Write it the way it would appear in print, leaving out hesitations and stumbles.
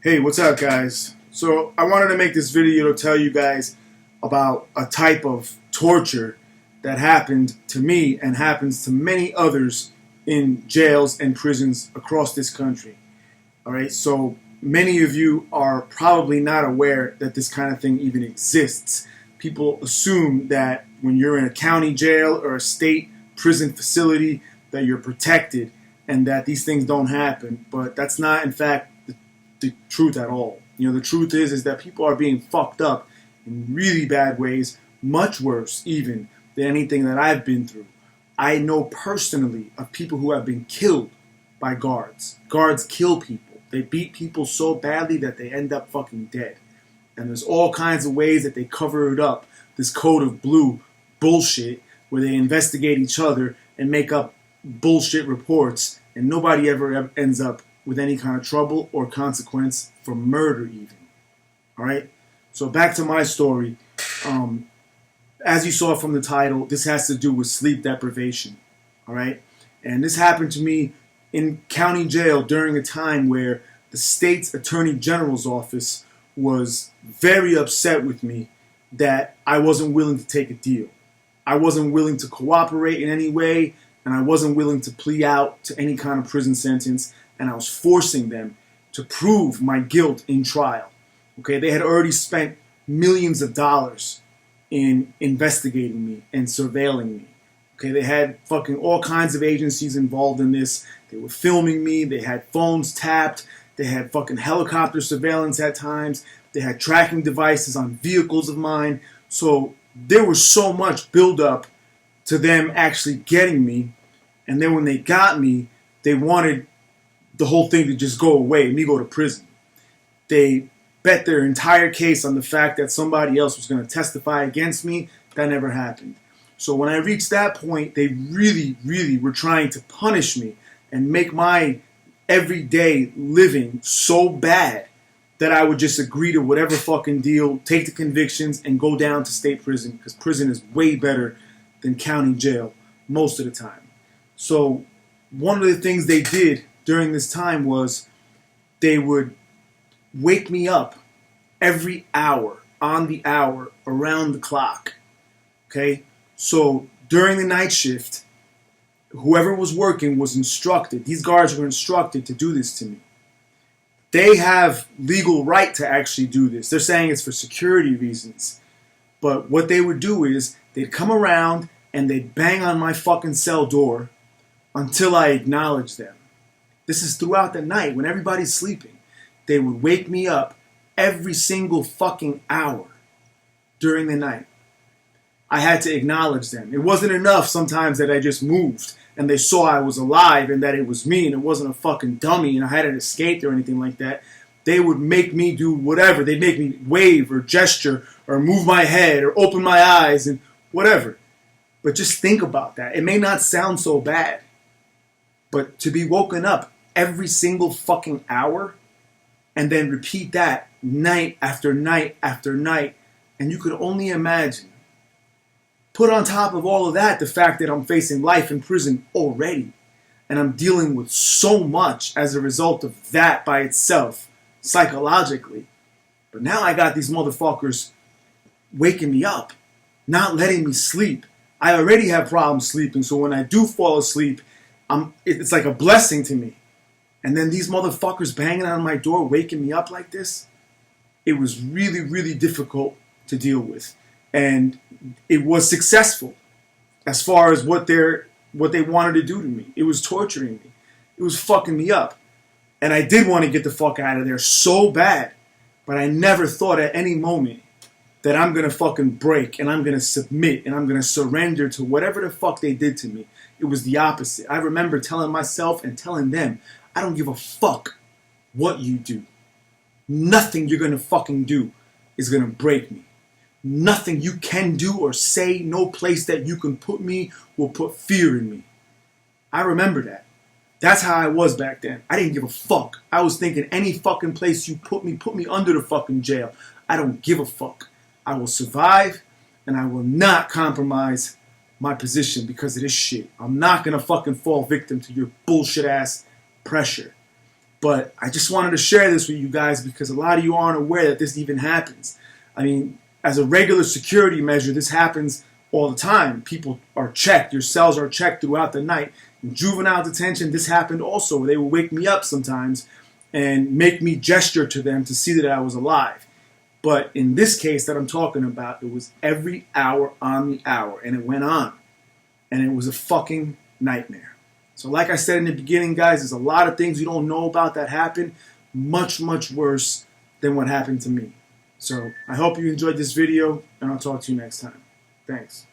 Hey, what's up, guys? So I wanted to make this video to tell you guys about a type of torture that happened to me and happens to many others in jails and prisons across this country. Alright, so many of you are probably not aware that this kind of thing even exists. People assume that when you're in a county jail or a state prison facility that you're protected and that these things don't happen, but that's not in fact the truth at all. You know, the truth is that people are being fucked up in really bad ways, much worse even than anything that I've been through. I know personally of people who have been killed by guards. Guards kill people. They beat people so badly that they end up fucking dead. And there's all kinds of ways that they cover it up. This code of blue bullshit where they investigate each other and make up bullshit reports, and nobody ever ends up with any kind of trouble or consequence for murder even. Alright? So back to my story. As you saw from the title, this has to do with sleep deprivation. Alright? And this happened to me in county jail during a time where the state's attorney general's office was very upset with me that I wasn't willing to take a deal. I wasn't willing to cooperate in any way, and I wasn't willing to plea out to any kind of prison sentence, and I was forcing them to prove my guilt in trial. Okay, they had already spent millions of dollars in investigating me and surveilling me. Okay, they had fucking all kinds of agencies involved in this. They were filming me. They had phones tapped. They had fucking helicopter surveillance at times. They had tracking devices on vehicles of mine. So there was so much buildup to them actually getting me. And then when they got me, they wanted the whole thing to just go away, me go to prison. They bet their entire case on the fact that somebody else was going to testify against me. That never happened. So when I reached that point, they really, really were trying to punish me and make my everyday living so bad that I would just agree to whatever fucking deal, take the convictions, and go down to state prison, because prison is way better than county jail most of the time. So one of the things they did during this time was they would wake me up every hour, on the hour, around the clock. Okay? So during the night shift, whoever was working was instructed, these guards were instructed to do this to me. They have legal right to actually do this. They're saying it's for security reasons. But what they would do is they'd come around and they'd bang on my fucking cell door until I acknowledged them. This is throughout the night when everybody's sleeping. They would wake me up every single fucking hour during the night. I had to acknowledge them. It wasn't enough sometimes that I just moved and they saw I was alive and that it was me and it wasn't a fucking dummy and I hadn't escaped or anything like that. They would make me do whatever. They'd make me wave or gesture or move my head or open my eyes and whatever. But just think about that. It may not sound so bad, but to be woken up every single fucking hour and then repeat that night after night after night, and you could only imagine. Put on top of all of that the fact that I'm facing life in prison already, and I'm dealing with so much as a result of that by itself, psychologically. But now I got these motherfuckers waking me up, not letting me sleep. I already have problems sleeping, so when I do fall asleep, it's like a blessing to me. And then these motherfuckers banging on my door, waking me up like this, it was really, really difficult to deal with. And it was successful as far as what they wanted to do to me. It was torturing me. It was fucking me up. And I did want to get the fuck out of there so bad, but I never thought at any moment that I'm going to fucking break and I'm going to submit and I'm going to surrender to whatever the fuck they did to me. It was the opposite. I remember telling myself and telling them, I don't give a fuck what you do. Nothing you're going to fucking do is going to break me. Nothing you can do or say, no place that you can put me will put fear in me. I remember that. That's how I was back then. I didn't give a fuck. I was thinking any fucking place you put me under the fucking jail. I don't give a fuck. I will survive and I will not compromise my position because of this shit. I'm not going to fucking fall victim to your bullshit ass pressure. But I just wanted to share this with you guys because a lot of you aren't aware that this even happens. I mean, as a regular security measure, this happens all the time. People are checked. Your cells are checked throughout the night. In juvenile detention, this happened also. They would wake me up sometimes and make me gesture to them to see that I was alive. But in this case that I'm talking about, it was every hour on the hour, and it went on. And it was a fucking nightmare. So like I said in the beginning, guys, there's a lot of things you don't know about that happened. Much, much worse than what happened to me. So I hope you enjoyed this video, and I'll talk to you next time. Thanks.